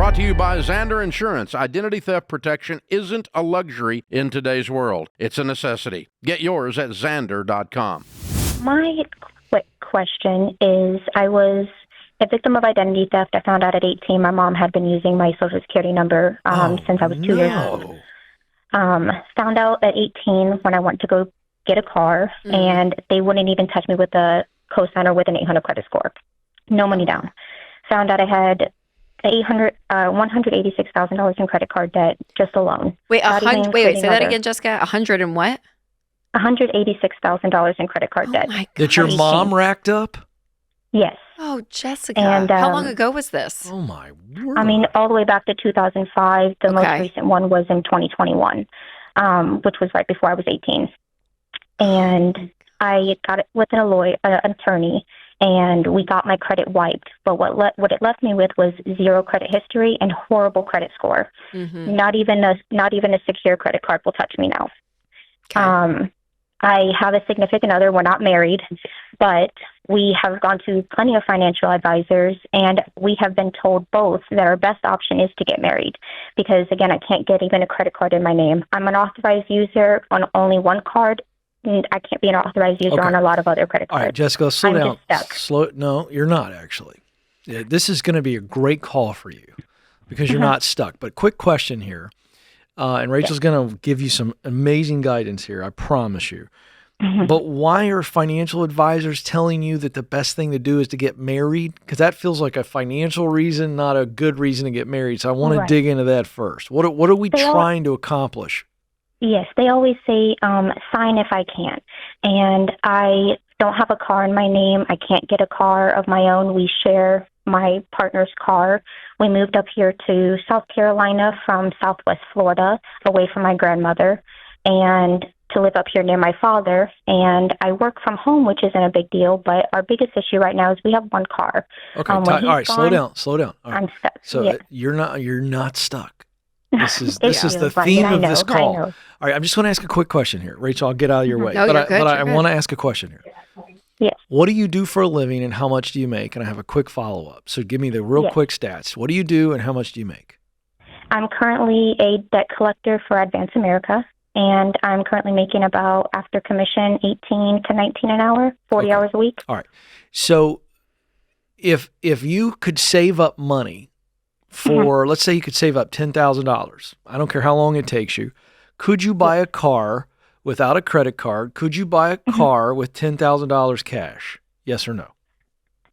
Brought to you by Xander Insurance. Identity theft protection isn't a luxury in today's world. It's a necessity. Get yours at Xander.com. My quick question is, I was a victim of identity theft. I found out at 18 my mom had been using my Social Security number since I was 2 years old. Found out at 18 when I went to go get a car, and they wouldn't even touch me with a cosigner with an 800 credit score. No money down. Found out I had $186,000 in credit card debt just alone. Wait, say that again, Jessica. 100 and what? $186,000 in credit card debt. My God. That your mom racked up? Yes. Oh, Jessica. And, how long ago was this? Oh, my word. I mean, all the way back to 2005. The most recent one was in 2021, which was right before I was 18. And I got it with an attorney, and we got my credit wiped. But what it left me with was zero credit history and horrible credit score. Mm-hmm. Not even a secure credit card will touch me now. Okay. I have a significant other. We're not married, but we have gone to plenty of financial advisors, and we have been told both that our best option is to get married because, again, I can't get even a credit card in my name. I'm an authorized user on only one card, and I can't be an authorized user on a lot of other credit cards. All right, Jessica, slow down. No, you're not actually. This is going to be a great call for you because you're not stuck. But quick question here. And Rachel's going to give you some amazing guidance here, I promise you. Mm-hmm. But why are financial advisors telling you that the best thing to do is to get married? Because that feels like a financial reason, not a good reason to get married. So I want to dig into that first. What are we trying to accomplish? Yes, they always say, sign if I can. And I don't have a car in my name. I can't get a car of my own. We share my partner's car. We moved up here to South Carolina from Southwest Florida, away from my grandmother, and to live up here near my father. And I work from home, which isn't a big deal, but our biggest issue right now is we have one car. Okay, all right, slow down. All right. I'm stuck. So you're not stuck. This is the theme of this call. All right, I'm just going to ask a quick question here. Rachel, I'll get out of your way. No, but I want to ask a question here. Yes. What do you do for a living and how much do you make? And I have a quick follow-up. So give me the real quick stats. What do you do and how much do you make? I'm currently a debt collector for Advance America, and I'm currently making about, after commission, 18 to 19 an hour, 40 hours a week. All right. So if you could save up money for, let's say you could save up $10,000. I don't care how long it takes you. Could you buy a car without a credit card? Could you buy a car with $10,000 cash? Yes or no?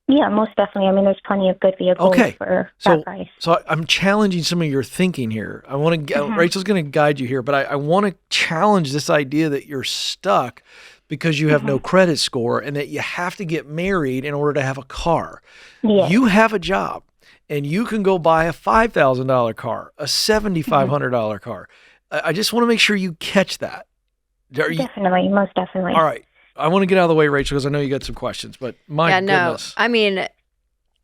Yeah, most definitely. I mean, there's plenty of good vehicles for that price. So I'm challenging some of your thinking here. I want to. Rachel's going to guide you here, but I want to challenge this idea that you're stuck because you have no credit score and that you have to get married in order to have a car. Yeah. You have a job, and you can go buy a $5,000 car, a $7,500 car. I just want to make sure you catch that. Definitely, most definitely. All right. I want to get out of the way, Rachel, because I know you got some questions, but goodness. I mean,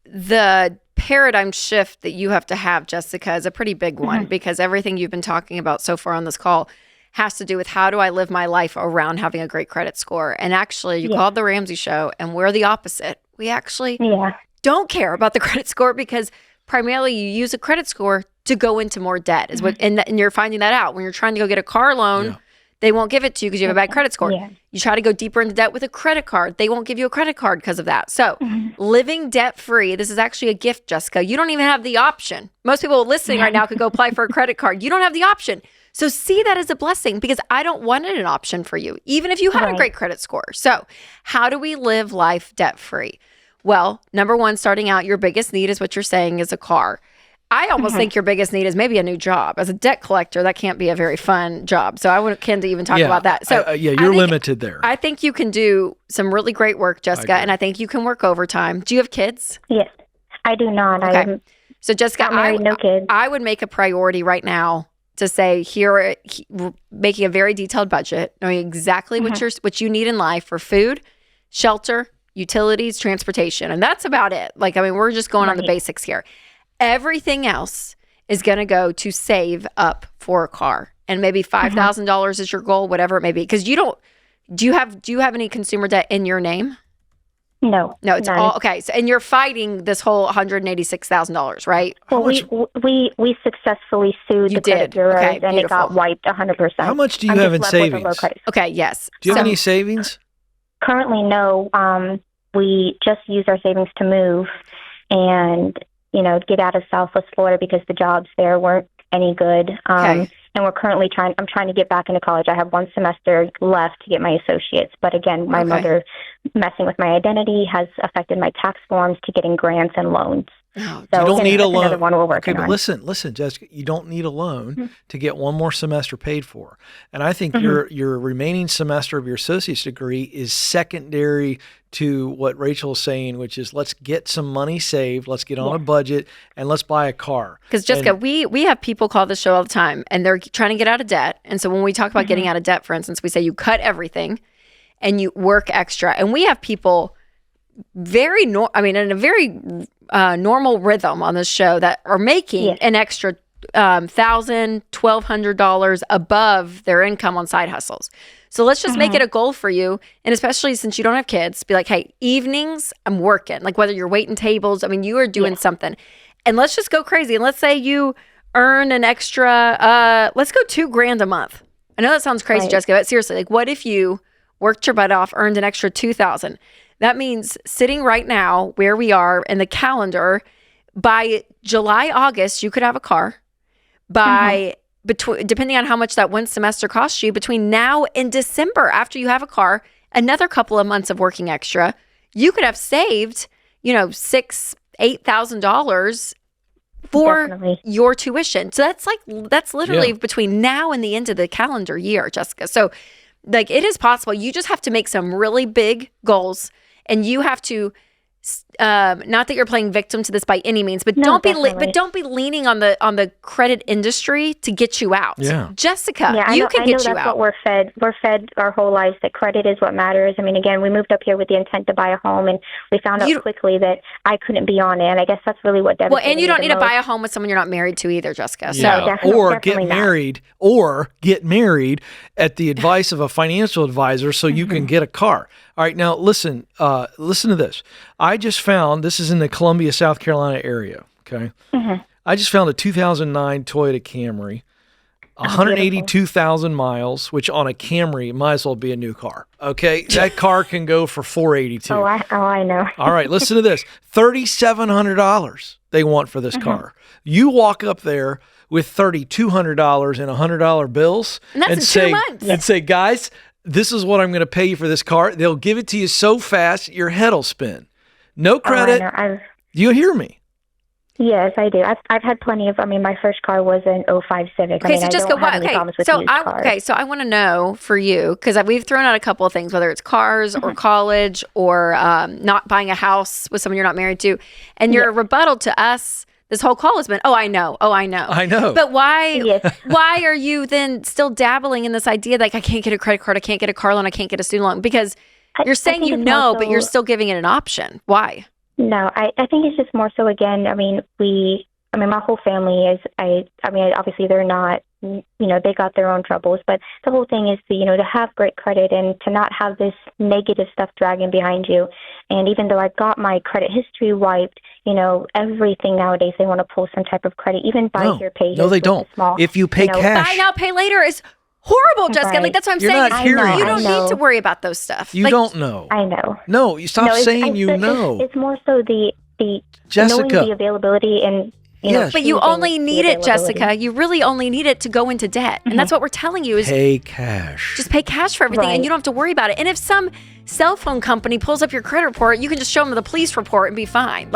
the paradigm shift that you have to have, Jessica, is a pretty big one because everything you've been talking about so far on this call has to do with how do I live my life around having a great credit score. And actually, you called the Ramsey Show, and we're the opposite. We actually don't care about the credit score because primarily you use a credit score to go into more debt. And you're finding that out when you're trying to go get a car loan. Yeah. They won't give it to you because you have a bad credit score. Yeah. You try to go deeper into debt with a credit card. They won't give you a credit card because of that. So living debt-free, this is actually a gift, Jessica. You don't even have the option. Most people listening right now could go apply for a credit card. You don't have the option. So see that as a blessing because I don't want it an option for you, even if you had a great credit score. So how do we live life debt-free? Well, number one, starting out, your biggest need is what you're saying is a car. I almost think your biggest need is maybe a new job. As a debt collector, that can't be a very fun job. So I wouldn't can to even talk about that. So you're limited there. I think you can do some really great work, Jessica, and I think you can work overtime. Do you have kids? Yes, I do not. Okay. So Jessica, no kids. I would make a priority right now to say here, making a very detailed budget, knowing exactly what you need in life for food, shelter, utilities, transportation, and that's about it. Like, I mean, we're just going on the basics here. Everything else is going to go to save up for a car, and maybe $5,000 is your goal, whatever it may be. Because do you have any consumer debt in your name? No. No, it's none. all okay. So, and you're fighting this whole $186,000, right? Well, we successfully sued the credit bureaus, Okay, and it got beautiful. wiped 100%. How much do you I'm have just in left with a low savings? credit. Okay, yes. Do you have any savings? Currently, no. We just used our savings to move and, get out of Southwest Florida because the jobs there weren't any good. Okay. And we're currently I'm trying to get back into college. I have one semester left to get my associates. But again, my mother messing with my identity has affected my tax forms to getting grants and loans. Oh, So you don't need a loan. Another one we're working but on. listen, Jessica, you don't need a loan to get one more semester paid for. And I think Mm-hmm. your remaining semester of your associate's degree is secondary to what Rachel's saying, which is let's get some money saved, let's get on a budget, and let's buy a car. Because Jessica, we have people call the show all the time, and they're trying to get out of debt. And so when we talk about getting out of debt, for instance, we say you cut everything and you work extra. And we have people in a very normal rhythm on this show that are making an extra $1,000, $1,200 above their income on side hustles. So let's just make it a goal for you. And especially since you don't have kids, be like, hey, evenings, I'm working. Like whether you're waiting tables, you are doing something. And let's just go crazy. And let's say you earn an extra, let's go $2,000 a month. I know that sounds crazy, Jessica, but seriously, like what if you worked your butt off, earned an extra $2,000? That means sitting right now where we are in the calendar, by July, August, you could have a car. By depending on how much that one semester costs you, between now and December, after you have a car, another couple of months of working extra, you could have saved, $6,000-$8,000 for your tuition. So that's literally between now and the end of the calendar year, Jessica. So it is possible. You just have to make some really big goals, and you have to not that you're playing victim to this by any means, but don't be leaning on the credit industry to get you out. Yeah. Jessica, can get you that's out. What we're fed. We're fed our whole lives that credit is what matters. Again, we moved up here with the intent to buy a home, and we found out quickly that I couldn't be on it. And I guess that's really what devastated me. Well, and you don't need to buy a home with someone you're not married to either, Jessica. So or get married at the advice of a financial advisor so you can get a car. All right, now listen to this. I just found, this is in the Columbia, South Carolina area, okay? I just found a 2009 Toyota Camry, 182,000 miles, which on a Camry might as well be a new car, okay? That car can go for $482. I know. All right, listen to this. $3,700 they want for this car. You walk up there with $3,200 and $100 bills and say, 2 months. And say, guys, this is what I'm going to pay you for this car. They'll give it to you so fast, your head will spin. No credit. Do you hear me? Yes, I do. I've had plenty of. My first car was an 05 Civic. Okay, so just go. So I want to know for you, because we've thrown out a couple of things, whether it's cars or college or not buying a house with someone you're not married to, and your rebuttal to us this whole call has been, I know. I know. But why? Why are you then still dabbling in this idea like I can't get a credit card, I can't get a car loan, I can't get a student loan? Because you're saying but you're still giving it an option. Why? No, I think it's just more so, again, my whole family is, obviously they're not, they got their own troubles, but the whole thing is to have great credit and to not have this negative stuff dragging behind you. And even though I got my credit history wiped, everything nowadays, they want to pull some type of credit, even buy here, pay here. No, they don't. If you pay cash. Buy now, pay later is horrible, Jessica. That's what I'm saying. Not hearing. You don't need to worry about those stuff. You don't know. I know. No, you stop saying you know. It's more so the Jessica. knowing the availability and but you only need it, Jessica. You really only need it to go into debt. And that's what we're telling you is pay cash. Just pay cash for everything and you don't have to worry about it. And if some cell phone company pulls up your credit report, you can just show them the police report and be fine.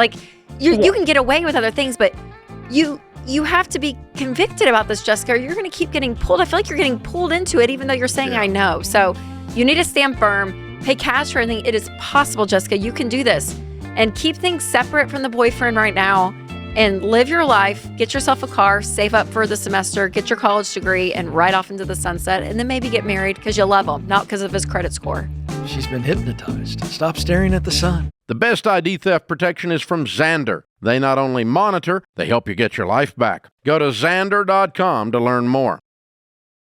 You can get away with other things, but you have to be convicted about this, Jessica, or you're going to keep getting pulled. I feel like you're getting pulled into it, even though you're saying, I know. So you need to stand firm, pay cash for anything. It is possible, Jessica. You can do this. And keep things separate from the boyfriend right now and live your life. Get yourself a car, save up for the semester, get your college degree, and ride off into the sunset. And then maybe get married because you love him, not because of his credit score. She's been hypnotized. Stop staring at the sun. The best ID theft protection is from Xander. They not only monitor, they help you get your life back. Go to Xander.com to learn more.